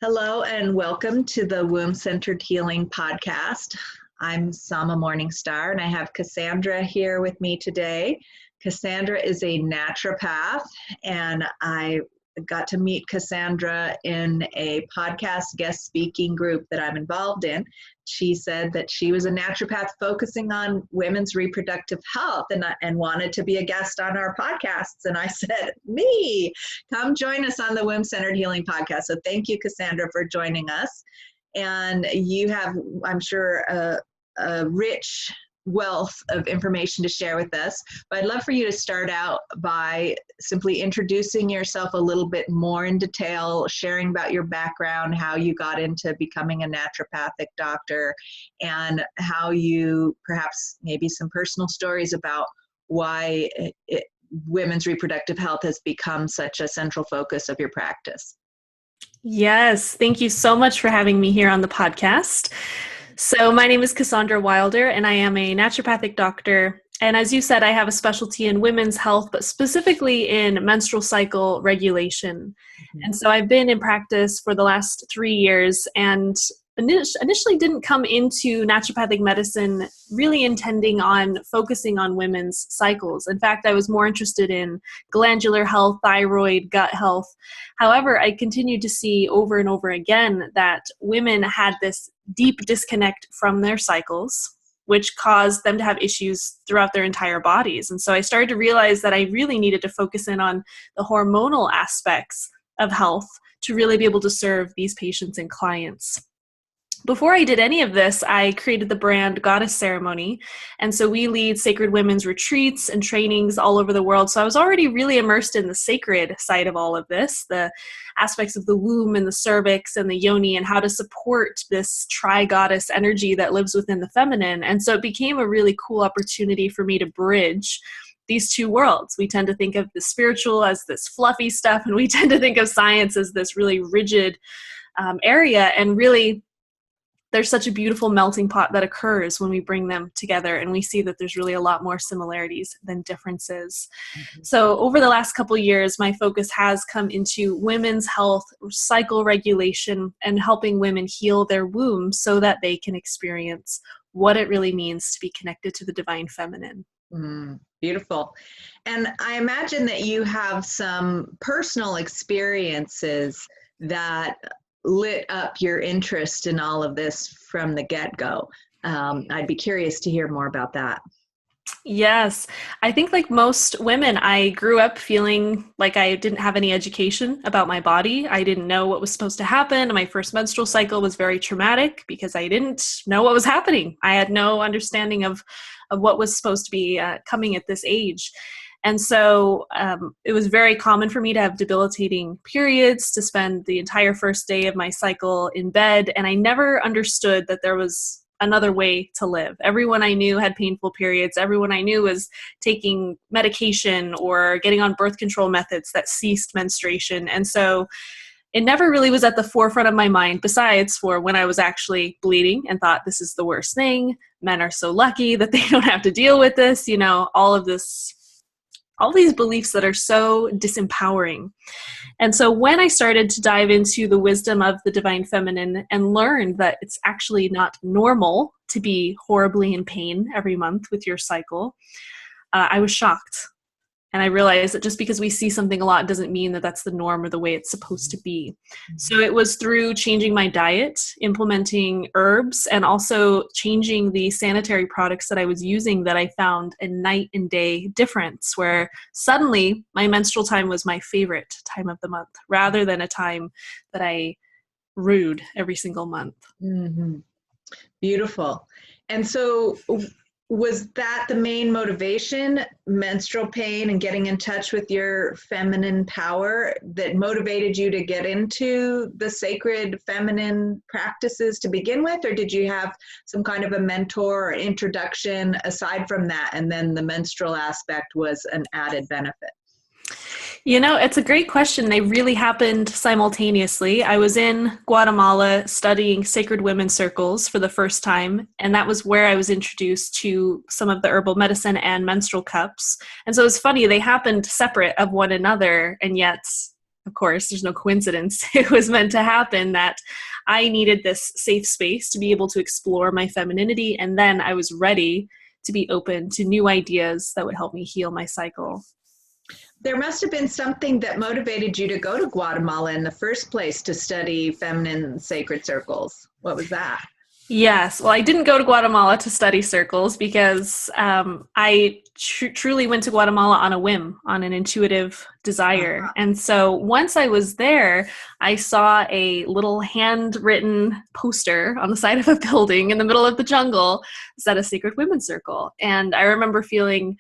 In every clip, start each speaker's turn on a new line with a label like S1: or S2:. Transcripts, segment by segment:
S1: Hello and welcome to the Womb-Centered Healing Podcast. I'm Sama Morningstar and I have Cassandra here with me today. Cassandra is a naturopath and I got to meet Cassandra in a podcast guest speaking group that I'm involved in. She said that she was a naturopath focusing on women's reproductive health and wanted to be a guest on our podcasts. And I said, me, come join us on the Womb-Centered Healing Podcast. So thank you, Cassandra, for joining us. And you have, I'm sure, a rich wealth of information to share with us. But I'd love for you to start out by simply introducing yourself a little bit more in detail, sharing about your background, how you got into becoming a naturopathic doctor, and how you perhaps maybe some personal stories about why women's reproductive health has become such a central focus of your practice.
S2: Yes, thank you so much for having me here on the podcast. So my name is Cassandra Wilder, and I am a naturopathic doctor. And as you said, I have a specialty in women's health, but specifically in menstrual cycle regulation. Mm-hmm. And so I've been in practice for the last 3 years and initially didn't come into naturopathic medicine really intending on focusing on women's cycles. In fact, I was more interested in glandular health, thyroid, gut health. However, I continued to see over and over again that women had this deep disconnect from their cycles, which caused them to have issues throughout their entire bodies. And so I started to realize that I really needed to focus in on the hormonal aspects of health to really be able to serve these patients and clients. Before I did any of this, I created the brand Goddess Ceremony. And so we lead sacred women's retreats and trainings all over the world. So I was already really immersed in the sacred side of all of this, the aspects of the womb and the cervix and the yoni and how to support this tri-goddess energy that lives within the feminine. And so it became a really cool opportunity for me to bridge these two worlds. We tend to think of the spiritual as this fluffy stuff, and we tend to think of science as this really rigid area. And really, there's such a beautiful melting pot that occurs when we bring them together, and we see that there's really a lot more similarities than differences. Mm-hmm. So over the last couple of years, my focus has come into women's health, cycle regulation, and helping women heal their womb so that they can experience what it really means to be connected to the divine feminine.
S1: Beautiful. And I imagine that you have some personal experiences that lit up your interest in all of this from the get-go. I'd be curious to hear more about that.
S2: Yes. I think like most women, I grew up feeling like I didn't have any education about my body. I didn't know what was supposed to happen. My first menstrual cycle was very traumatic because I didn't know what was happening. I had no understanding of what was supposed to be coming at this age. And so it was very common for me to have debilitating periods, to spend the entire first day of my cycle in bed. And I never understood that there was another way to live. Everyone I knew had painful periods. Everyone I knew was taking medication or getting on birth control methods that ceased menstruation. And so it never really was at the forefront of my mind, besides for when I was actually bleeding and thought this is the worst thing. Men are so lucky that they don't have to deal with this, all these beliefs that are so disempowering. And so when I started to dive into the wisdom of the divine feminine and learned that it's actually not normal to be horribly in pain every month with your cycle, I was shocked. And I realized that just because we see something a lot doesn't mean that that's the norm or the way it's supposed to be. So it was through changing my diet, implementing herbs, and also changing the sanitary products that I was using that I found a night and day difference, where suddenly my menstrual time was my favorite time of the month, rather than a time that I rued every single month.
S1: Mm-hmm. Beautiful. And so was that the main motivation, menstrual pain and getting in touch with your feminine power, that motivated you to get into the sacred feminine practices to begin with? Or did you have some kind of a mentor or introduction aside from that, and then the menstrual aspect was an added benefit?
S2: It's a great question. They really happened simultaneously. I was in Guatemala studying sacred women circles for the first time, and that was where I was introduced to some of the herbal medicine and menstrual cups. And so it's funny, they happened separate of one another, and yet of course, there's no coincidence. It was meant to happen that I needed this safe space to be able to explore my femininity. And then I was ready to be open to new ideas that would help me heal my cycle.
S1: There must have been something that motivated you to go to Guatemala in the first place to study feminine sacred circles. What was that?
S2: Yes. Well, I didn't go to Guatemala to study circles because I truly went to Guatemala on a whim, on an intuitive desire.
S1: Uh-huh.
S2: And so once I was there, I saw a little handwritten poster on the side of a building in the middle of the jungle that said a sacred women's circle. And I remember feeling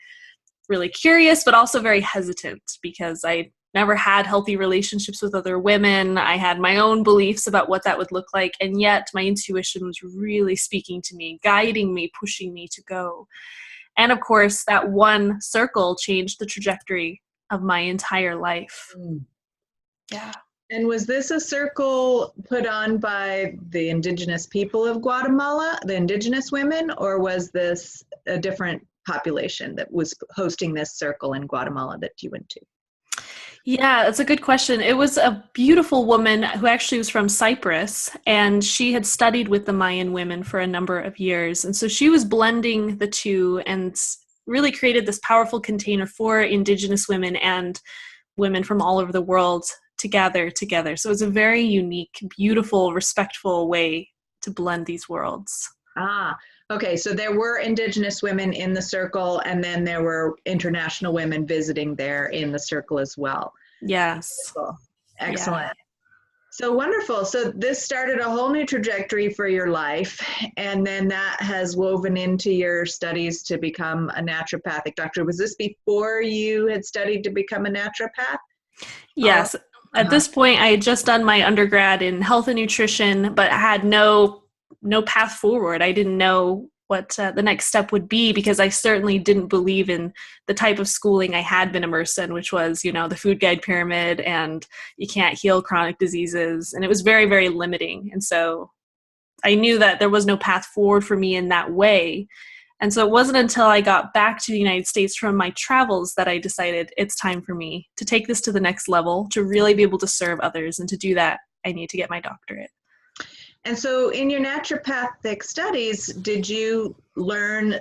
S2: really curious, but also very hesitant because I never had healthy relationships with other women. I had my own beliefs about what that would look like. And yet my intuition was really speaking to me, guiding me, pushing me to go. And of course, that one circle changed the trajectory of my entire life. Yeah.
S1: And was this a circle put on by the indigenous people of Guatemala, the indigenous women, or was this a different population that was hosting this circle in Guatemala that you went to?
S2: Yeah, that's a good question. It was a beautiful woman who actually was from Cyprus, and she had studied with the Mayan women for a number of years. And so she was blending the two and really created this powerful container for indigenous women and women from all over the world to gather together. So it was a very unique, beautiful, respectful way to blend these worlds.
S1: Ah, okay. So there were indigenous women in the circle, and then there were international women visiting there in the circle as well.
S2: Yes.
S1: Cool. Excellent.
S2: Yeah.
S1: So wonderful. So this started a whole new trajectory for your life, and then that has woven into your studies to become a naturopathic doctor. Was this before you had studied to become a naturopath?
S2: Yes. At this point, I had just done my undergrad in health and nutrition, but I had no path forward. I didn't know what the next step would be because I certainly didn't believe in the type of schooling I had been immersed in, which was, the food guide pyramid and you can't heal chronic diseases. And it was very, very limiting. And so I knew that there was no path forward for me in that way. And so it wasn't until I got back to the United States from my travels that I decided it's time for me to take this to the next level, to really be able to serve others. And to do that, I need to get my doctorate.
S1: And so in your naturopathic studies, did you learn,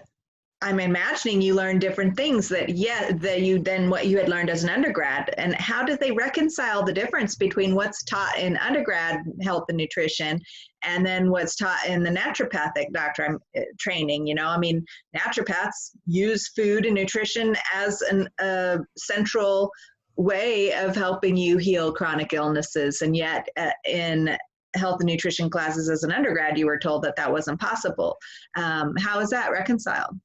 S1: I'm imagining you learned different things than what you had learned as an undergrad. And how did they reconcile the difference between what's taught in undergrad health and nutrition and then what's taught in the naturopathic doctor training? Naturopaths use food and nutrition as a central way of helping you heal chronic illnesses. And yet in health and nutrition classes as an undergrad, you were told that wasn't possible. How is that reconciled?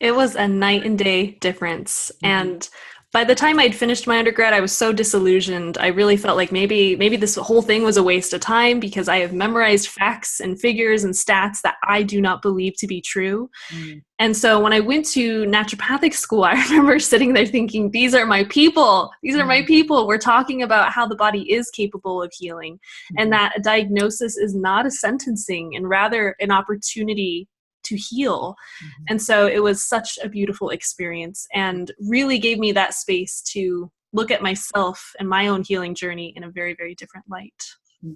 S2: It was a night and day difference. Mm-hmm. And by the time I'd finished my undergrad, I was so disillusioned. I really felt like maybe this whole thing was a waste of time because I have memorized facts and figures and stats that I do not believe to be true. Mm. And so when I went to naturopathic school, I remember sitting there thinking, these are my people. These are my people. We're talking about how the body is capable of healing and that a diagnosis is not a sentencing and rather an opportunity to heal. Mm-hmm. And so it was such a beautiful experience and really gave me that space to look at myself and my own healing journey in a very, very different light.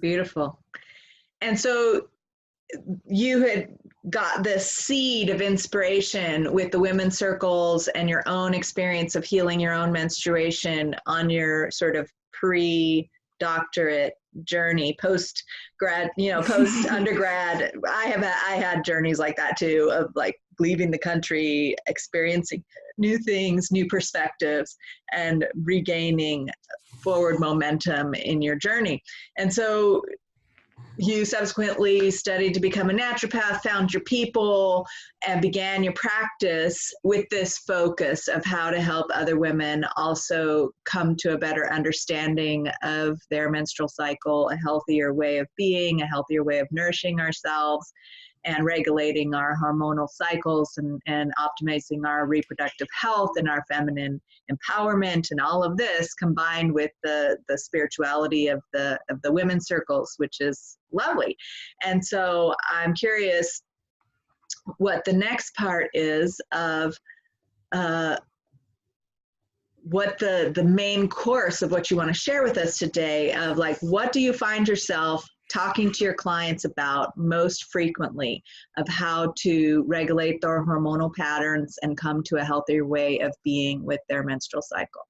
S1: Beautiful. And so you had got this seed of inspiration with the women's circles and your own experience of healing your own menstruation on your sort of pre-doctorate journey, post undergrad. I had journeys like that too, of like leaving the country, experiencing new things, new perspectives, and regaining forward momentum in your journey. And so you subsequently studied to become a naturopath, found your people, and began your practice with this focus of how to help other women also come to a better understanding of their menstrual cycle, a healthier way of being, a healthier way of nourishing ourselves, and regulating our hormonal cycles and optimizing our reproductive health and our feminine empowerment, and all of this combined with the spirituality of the women's circles, which is lovely. And so I'm curious what the next part is of what the main course of what you want to share with us today of like, what do you find yourself talking to your clients about most frequently of how to regulate their hormonal patterns and come to a healthier way of being with their menstrual cycle?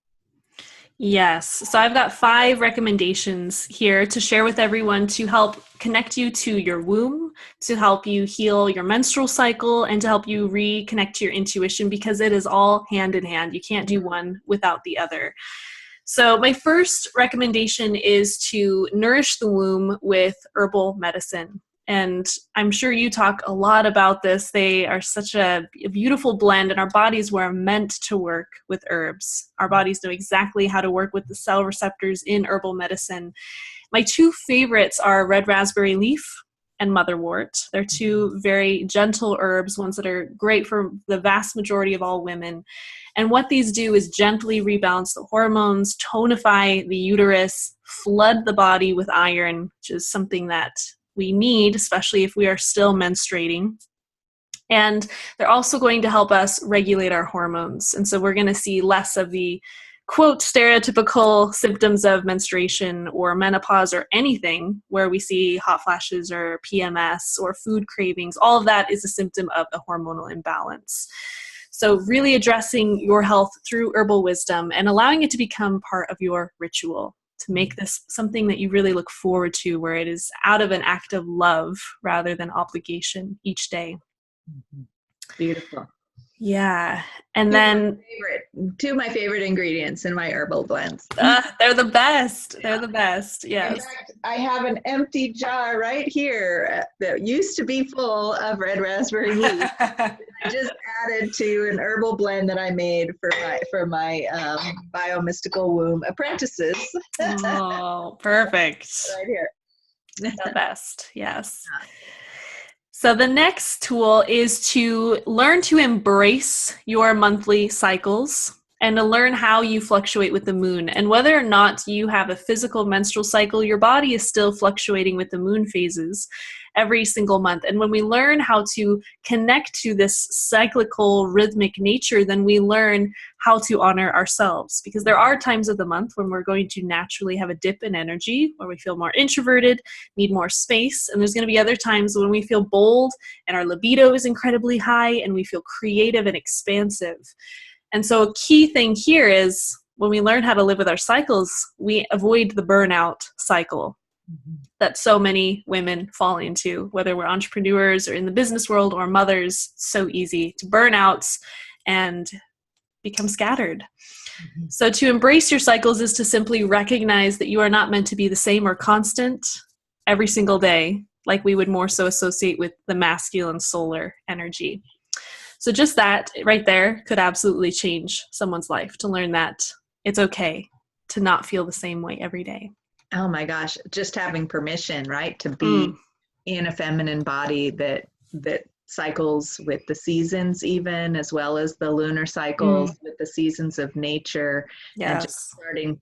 S2: Yes. So I've got 5 recommendations here to share with everyone to help connect you to your womb, to help you heal your menstrual cycle, and to help you reconnect to your intuition, because it is all hand in hand. You can't do one without the other. So my first recommendation is to nourish the womb with herbal medicine. And I'm sure you talk a lot about this. They are such a beautiful blend, and our bodies were meant to work with herbs. Our bodies know exactly how to work with the cell receptors in herbal medicine. My 2 favorites are red raspberry leaf and motherwort. They're 2 very gentle herbs, ones that are great for the vast majority of all women. And what these do is gently rebalance the hormones, tonify the uterus, flood the body with iron, which is something that we need, especially if we are still menstruating. And they're also going to help us regulate our hormones. And so we're going to see less of the quote stereotypical symptoms of menstruation or menopause or anything where we see hot flashes or PMS or food cravings. All of that is a symptom of a hormonal imbalance. So really addressing your health through herbal wisdom and allowing it to become part of your ritual, to make this something that you really look forward to, where it is out of an act of love rather than obligation each day.
S1: Beautiful.
S2: Yeah. And then
S1: two of my favorite ingredients in my herbal blends.
S2: They're the best. They're the best. Yes.
S1: In fact, I have an empty jar right here that used to be full of red raspberry leaf. I just added to an herbal blend that I made for my biomystical womb apprentices.
S2: Oh, perfect.
S1: Right here.
S2: The best. Yes. So the next tool is to learn to embrace your monthly cycles and to learn how you fluctuate with the moon. And whether or not you have a physical menstrual cycle, your body is still fluctuating with the moon phases every single month. And when we learn how to connect to this cyclical rhythmic nature, then we learn how to honor ourselves. Because there are times of the month when we're going to naturally have a dip in energy, where we feel more introverted, need more space. And there's going to be other times when we feel bold and our libido is incredibly high and we feel creative and expansive. And so a key thing here is when we learn how to live with our cycles, we avoid the burnout cycle that so many women fall into, whether we're entrepreneurs or in the business world or mothers. So easy to burn out and become scattered. So to embrace your cycles is to simply recognize that you are not meant to be the same or constant every single day, like we would more so associate with the masculine solar energy. So just that right there could absolutely change someone's life, to learn that it's okay to not feel the same way every day.
S1: Oh my gosh, just having permission, right? To be in a feminine body that cycles with the seasons, even as well as the lunar cycles with the seasons of nature.
S2: Yes.
S1: And just starting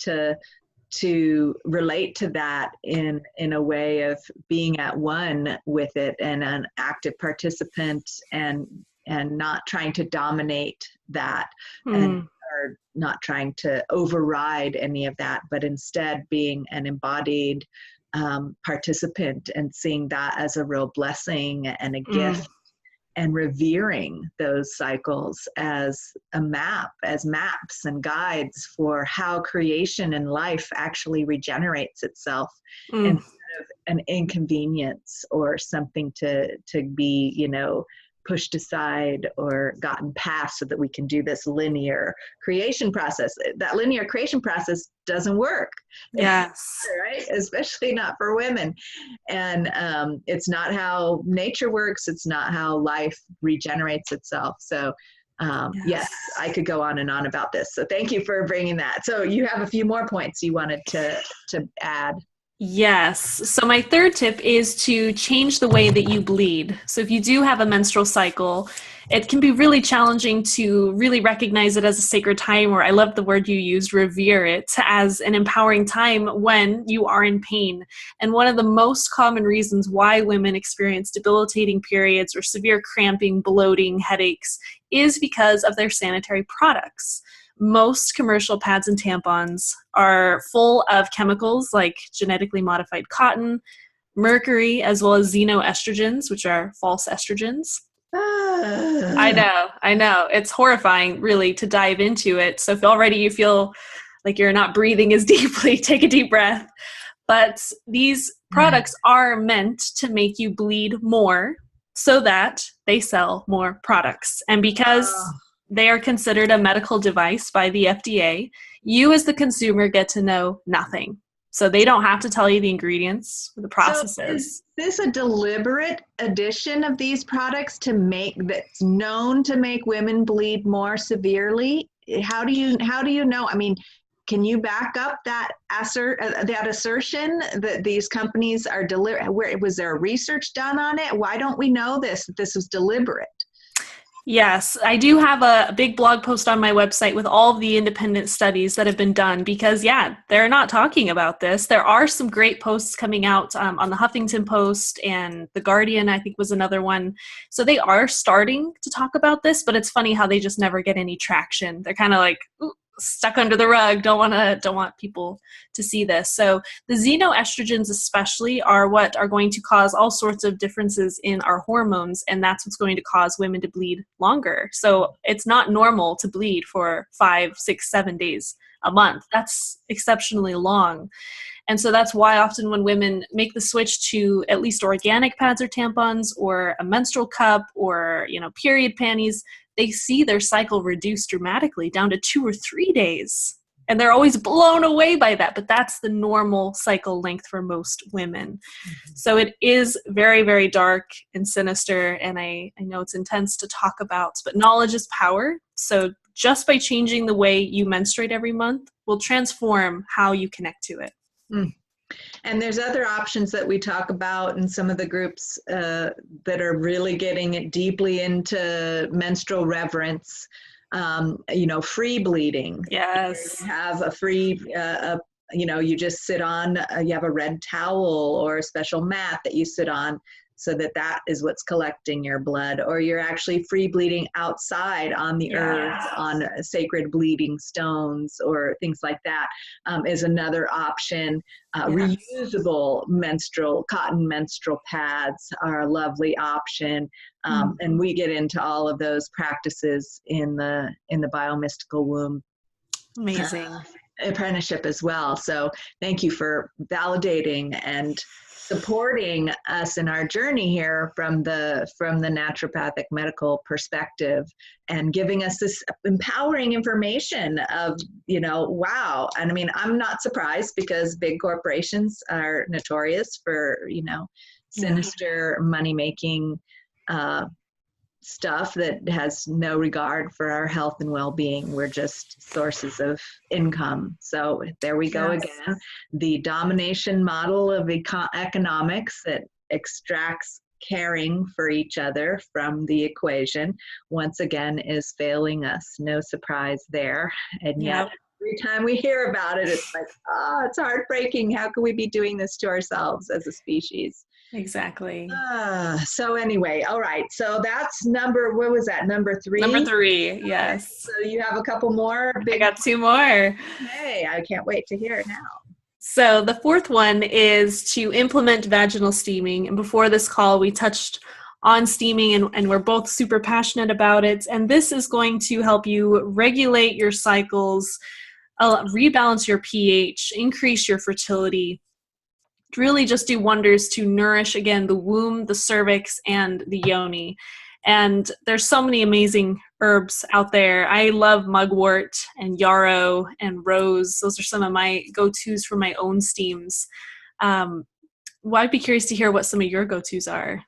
S1: to relate to that in a way of being at one with it and an active participant and not trying to dominate that and or not trying to override any of that, but instead being an embodied participant and seeing that as a real blessing and a gift, and revering those cycles as maps and guides for how creation and life actually regenerates itself instead of an inconvenience or something to be, pushed aside or gotten past so that we can do this linear creation process. That linear creation process doesn't work.
S2: Yes.
S1: Right? Especially not for women. And it's not how nature works. It's not how life regenerates itself. So yes, I could go on and on about this. So thank you for bringing that. So you have a few more points you wanted to add.
S2: Yes. So my third tip is to change the way that you bleed. So if you do have a menstrual cycle, it can be really challenging to really recognize it as a sacred time, or I love the word you used, revere it, as an empowering time when you are in pain. And one of the most common reasons why women experience debilitating periods or severe cramping, bloating, headaches is because of their sanitary products. most commercial pads and tampons are full of chemicals like genetically modified cotton, mercury, as well as xenoestrogens, which are false estrogens. I know. It's horrifying, really, to dive into it. So if already you feel like you're not breathing as deeply, take a deep breath. But these products are meant to make you bleed more so that they sell more products. And because they are considered a medical device by the FDA, you as the consumer get to know nothing. So they don't have to tell you the ingredients or the processes.
S1: So is this a deliberate addition of these products that's known to make women bleed more severely? How do you know? I mean, can you back up that assertion that these companies are was there research done on it? Why don't we know that this was deliberate?
S2: Yes, I do have a big blog post on my website with all of the independent studies that have been done because, they're not talking about this. There are some great posts coming out on the Huffington Post, and The Guardian, I think, was another one. So they are starting to talk about this, but it's funny how they just never get any traction. They're kind of like, ooh, stuck under the rug, don't want people to see this. So the xenoestrogens especially are what are going to cause all sorts of differences in our hormones, and that's what's going to cause women to bleed longer. So it's not normal to bleed for 5, 6, 7 days a month. That's exceptionally long. And so that's why often when women make the switch to at least organic pads or tampons or a menstrual cup or, period panties, they see their cycle reduced dramatically down to 2 or 3 days. And they're always blown away by that, but that's the normal cycle length for most women. Mm-hmm. So it is very, very dark and sinister, and I know it's intense to talk about, but knowledge is power. So just by changing the way you menstruate every month will transform how you connect to it.
S1: Mm. And there's other options that we talk about in some of the groups that are really getting it deeply into menstrual reverence, free bleeding.
S2: Yes.
S1: You have a free, you just sit on, you have a red towel or a special mat that you sit on so that is what's collecting your blood, or you're actually free bleeding outside on the earth, on sacred bleeding stones or things like that is another option. Reusable cotton menstrual pads are a lovely option. And we get into all of those practices in the biomystical womb.
S2: Amazing.
S1: Apprenticeship as well. So thank you for validating and supporting us in our journey here from the naturopathic medical perspective and giving us this empowering information of, wow. And I mean, I'm not surprised because big corporations are notorious for, sinister money-making stuff that has no regard for our health and well-being. We're just sources of income. So there we go again. The domination model of economics that extracts caring for each other from the equation, once again, is failing us. No surprise there. And yet, every time we hear about it, it's like, it's heartbreaking. How can we be doing this to ourselves as a species?
S2: Exactly.
S1: So anyway, all right. So that's number 3?
S2: Number 3, yes.
S1: So you have a couple more?
S2: I got 2 more.
S1: Hey, I can't wait to hear it now.
S2: So the 4th one is to implement vaginal steaming. And before this call, we touched on steaming and we're both super passionate about it. And this is going to help you regulate your cycles, rebalance your pH, increase your fertility, really just do wonders to nourish, again, the womb, the cervix, and the yoni. And there's so many amazing herbs out there. I love mugwort and yarrow and rose. Those are some of my go-tos for my own steams. Well, I'd be curious to hear what some of your go-tos are.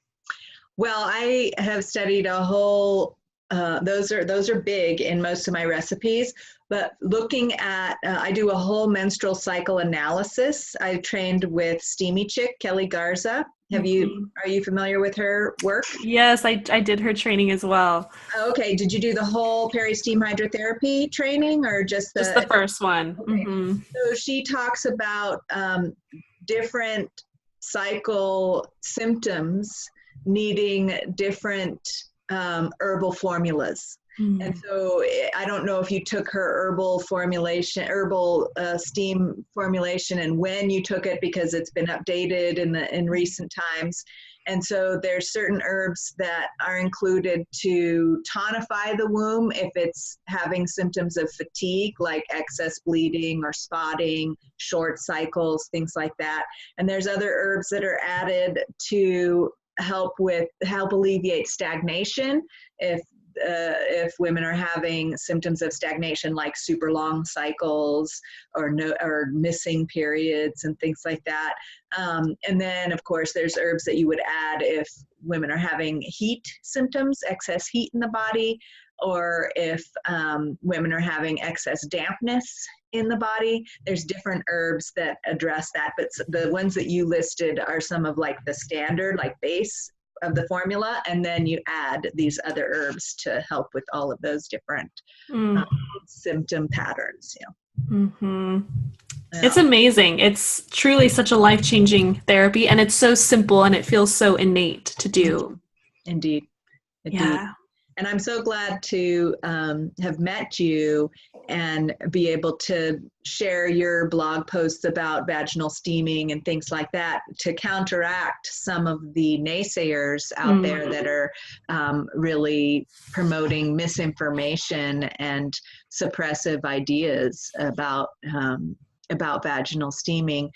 S1: Well, I have studied a whole, those are big in most of my recipes, but looking at, I do a whole menstrual cycle analysis. I trained with Steamy Chick, Kelly Garza. Are you familiar with her work?
S2: Yes, I did her training as well.
S1: Okay, did you do the whole peri-steam hydrotherapy training or just
S2: the first one?
S1: Okay. So she talks about different cycle symptoms needing different herbal formulas. And so I don't know if you took her herbal steam formulation and when you took it, because it's been updated in recent times. And so there's certain herbs that are included to tonify the womb if it's having symptoms of fatigue, like excess bleeding or spotting, short cycles, things like that. And there's other herbs that are added to help alleviate stagnation if women are having symptoms of stagnation, like super long cycles or missing periods and things like that. And then, of course, there's herbs that you would add if women are having heat symptoms, excess heat in the body, or if women are having excess dampness in the body. There's different herbs that address that, but the ones that you listed are some of like the standard, like base of the formula, and then you add these other herbs to help with all of those different symptom patterns.
S2: It's amazing. It's truly such a life-changing therapy, and it's so simple and it feels so innate to do.
S1: Indeed.
S2: Yeah.
S1: And I'm so glad to have met you and be able to share your blog posts about vaginal steaming and things like that to counteract some of the naysayers out there that are really promoting misinformation and suppressive ideas about vaginal steaming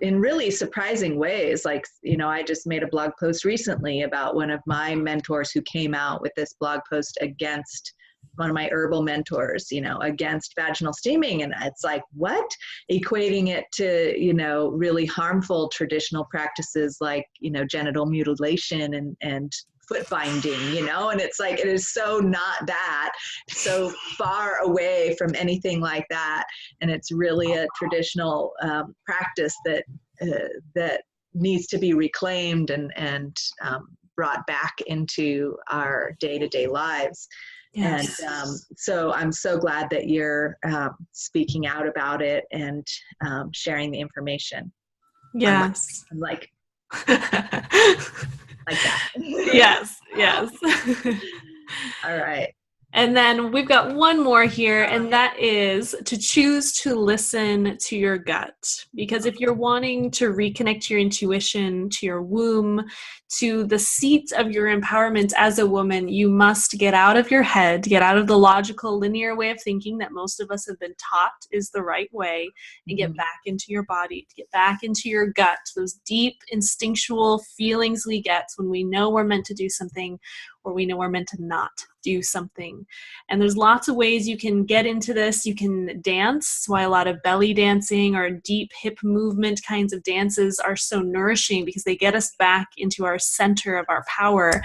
S1: in really surprising ways. Like, I just made a blog post recently about one of my mentors who came out with this blog post against one of my herbal mentors, against vaginal steaming. And it's like, what? Equating it to, really harmful traditional practices like, genital mutilation and foot binding, and it's like, it is so not that, so far away from anything like that. And it's really a traditional practice that needs to be reclaimed and brought back into our day-to-day lives. Yes. And so I'm so glad that you're speaking out about it and sharing the information.
S2: Yes.
S1: I'm like that.
S2: Yes.
S1: All right.
S2: And then we've got one more here, and that is to choose to listen to your gut. Because if you're wanting to reconnect to your intuition, to your womb, to the seat of your empowerment as a woman, you must get out of your head, get out of the logical, linear way of thinking that most of us have been taught is the right way, and get back into your body, to get back into your gut, those deep instinctual feelings we get when we know we're meant to do something or we know we're meant to not do something. And there's lots of ways you can get into this. You can dance. That's why a lot of belly dancing or deep hip movement kinds of dances are so nourishing, because they get us back into our center of our power.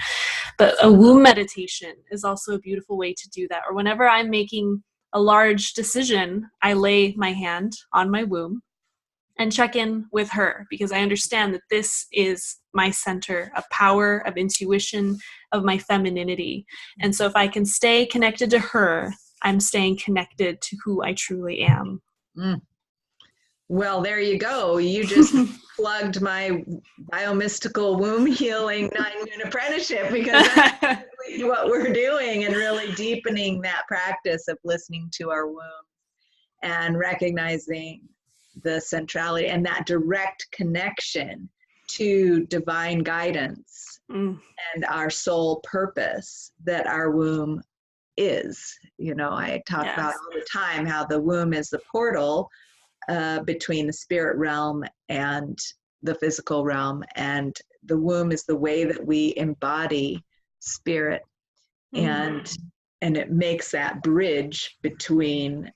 S2: But a womb meditation is also a beautiful way to do that. Or whenever I'm making a large decision, I lay my hand on my womb and check in with her, because I understand that this is my center of power, of intuition, of my femininity. And so if I can stay connected to her, I'm staying connected to who I truly am.
S1: Well, there you go. You just plugged my biomystical womb healing 9-moon apprenticeship, because that's what we're doing, and really deepening that practice of listening to our womb and recognizing the centrality and that direct connection to divine guidance and our soul purpose that our womb is. I talk about all the time how the womb is the portal between the spirit realm and the physical realm, and the womb is the way that we embody spirit, and it makes that bridge between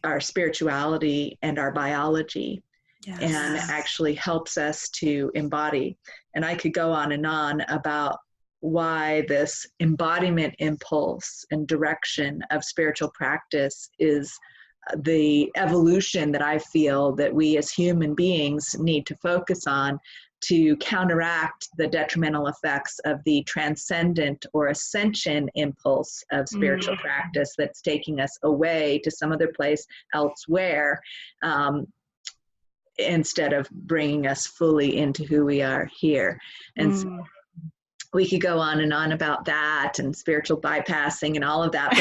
S1: our spirituality and our biology. Yes. And actually helps us to embody. And I could go on and on about why this embodiment impulse and direction of spiritual practice is the evolution that I feel that we as human beings need to focus on to counteract the detrimental effects of the transcendent or ascension impulse of spiritual practice that's taking us away to some other place elsewhere, instead of bringing us fully into who we are here. And so we could go on and on about that and spiritual bypassing and all of that.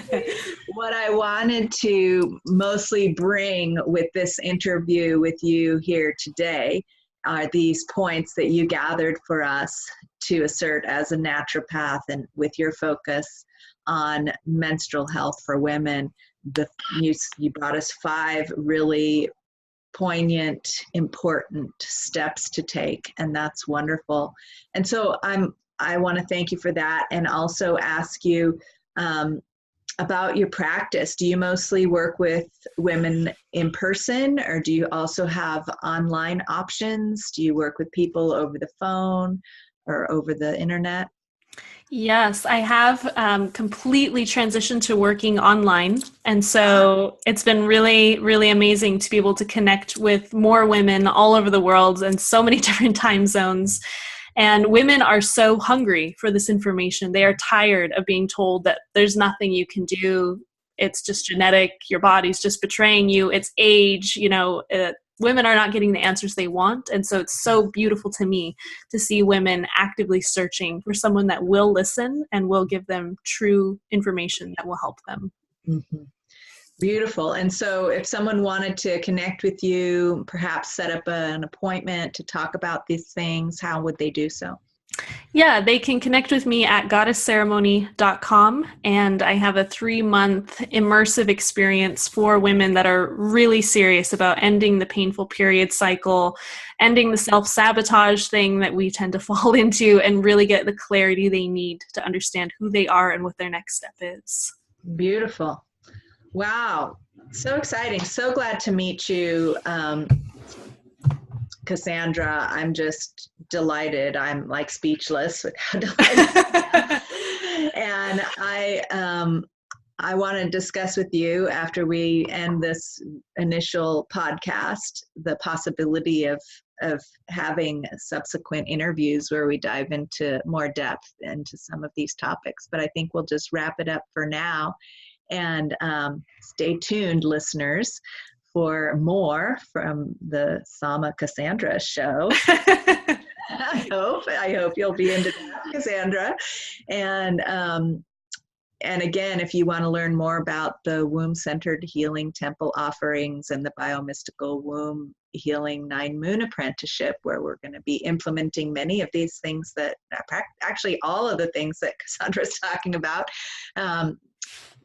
S1: But what I wanted to mostly bring with this interview with you here today are these points that you gathered for us to assert as a naturopath, and with your focus on menstrual health for women. You brought us 5 really poignant, important steps to take, and that's wonderful. And so I want to thank you for that, and also ask you about your practice. Do you mostly work with women in person, or do you also have online options? Do you work with people over the phone or over the internet?
S2: Yes, I have completely transitioned to working online. And so it's been really, really amazing to be able to connect with more women all over the world and so many different time zones. And women are so hungry for this information. They are tired of being told that there's nothing you can do. It's just genetic. Your body's just betraying you. It's age. Women are not getting the answers they want. And so it's so beautiful to me to see women actively searching for someone that will listen and will give them true information that will help them.
S1: Mm-hmm. Beautiful. And so if someone wanted to connect with you, perhaps set up an appointment to talk about these things, how would they do so?
S2: Yeah, they can connect with me at goddessceremony.com, and I have a 3-month immersive experience for women that are really serious about ending the painful period cycle, ending the self-sabotage thing that we tend to fall into, and really get the clarity they need to understand who they are and what their next step is.
S1: Beautiful. Wow. So exciting. So glad to meet you, Cassandra. I'm just delighted. I'm like speechless with how delighted I am. And I want to discuss with you, after we end this initial podcast, the possibility of having subsequent interviews where we dive into more depth into some of these topics. But I think we'll just wrap it up for now. And stay tuned, listeners, for more from the Sama Cassandra show. I hope you'll be into that, Cassandra. And again, if you want to learn more about the womb-centered healing temple offerings and the biomystical womb healing 9-moon apprenticeship, where we're going to be implementing many of these things that actually all of the things that Cassandra is talking about,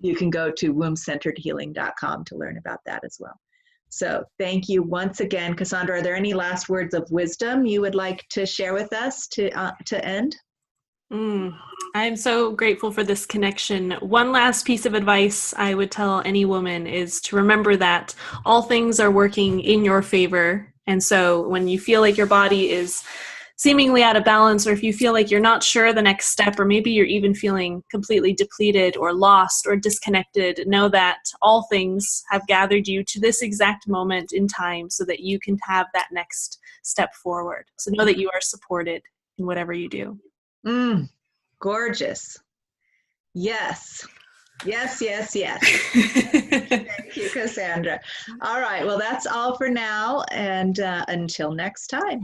S1: you can go to wombcenteredhealing.com to learn about that as well. So thank you once again, Cassandra. Are there any last words of wisdom you would like to share with us to end?
S2: I'm so grateful for this connection. One last piece of advice I would tell any woman is to remember that all things are working in your favor. And so when you feel like your body is seemingly out of balance, or if you feel like you're not sure the next step, or maybe you're even feeling completely depleted or lost or disconnected, know that all things have gathered you to this exact moment in time so that you can have that next step forward. So know that you are supported in whatever you do.
S1: Gorgeous. Yes. Yes, yes, yes. Thank you, Cassandra. All right. Well, that's all for now. And until next time.